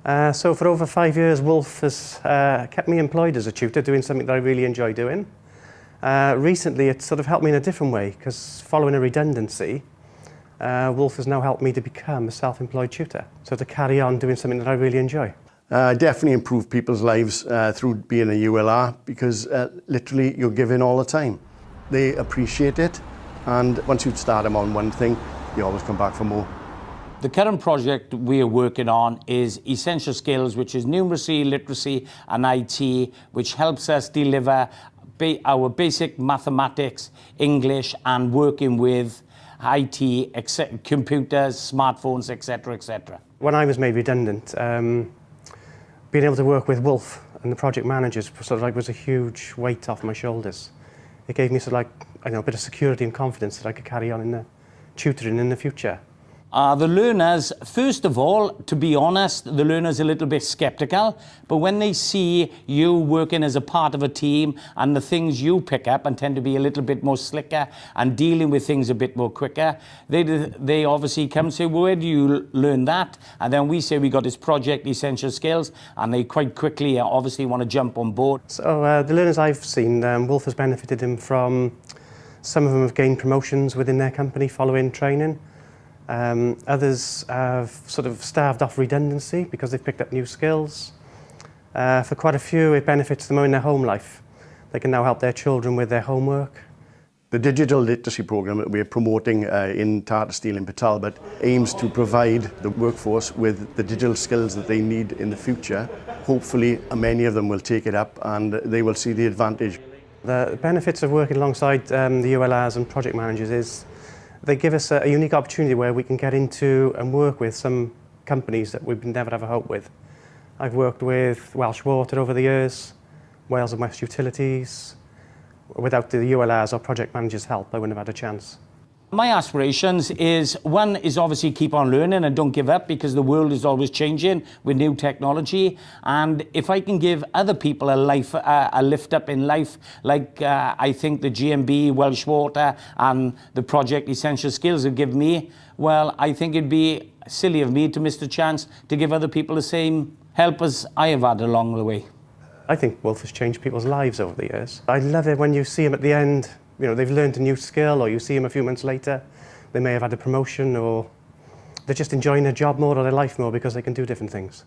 So for over 5 years, Wolf has kept me employed as a tutor, doing something that I really enjoy doing. Recently, it's sort of helped me in a different way, because following a redundancy, Wolf has now helped me to become a self-employed tutor, so to carry on doing something that I really enjoy. Definitely improve people's lives through being a ULR, because literally you're giving all the time. They appreciate it, and once you start them on one thing, you always come back for more. The current project we are working on is Essential Skills, which is numeracy, literacy and IT, which helps us deliver our basic mathematics, English and working with IT, computers, smartphones, etc., etc. When I was made redundant, being able to work with Wolf and the project managers was a huge weight off my shoulders. It gave me a bit of security and confidence that I could carry on in the tutoring in the future. The learners, first of all, to be honest, the learners are a little bit skeptical, but when they see you working as a part of a team and the things you pick up and tend to be a little bit more slicker and dealing with things a bit more quicker, they obviously come and say, well, where do you learn that? And then we say we got this project, Essential Skills, and they quite quickly obviously want to jump on board. So the learners I've seen, Wolf has benefited them from, some of them have gained promotions within their company following training. Others have sort of staved off redundancy because they've picked up new skills. For quite a few, it benefits them in their home life. They can now help their children with their homework. The digital literacy program that we're promoting in Tata Steel in Talbot aims to provide the workforce with the digital skills that they need in the future. Hopefully, many of them will take it up and they will see the advantage. The benefits of working alongside the ULRs and project managers is they give us a unique opportunity where we can get into and work with some companies that we've never ever hoped with. I've worked with Welsh Water over the years, Wales and West Utilities. Without the ULRs or project managers' help, I wouldn't have had a chance. My aspirations is, one is obviously keep on learning and don't give up, because the world is always changing with new technology. And if I can give other people a lift up in life, like I think the GMB, Welsh Water and the project Essential Skills have given me, well, I think it'd be silly of me to miss the chance to give other people the same help as I have had along the way. I think Wolf has changed people's lives over the years. I love it when you see them at the end. You know, they've learned a new skill, or you see them a few months later, they may have had a promotion, or they're just enjoying their job more or their life more because they can do different things.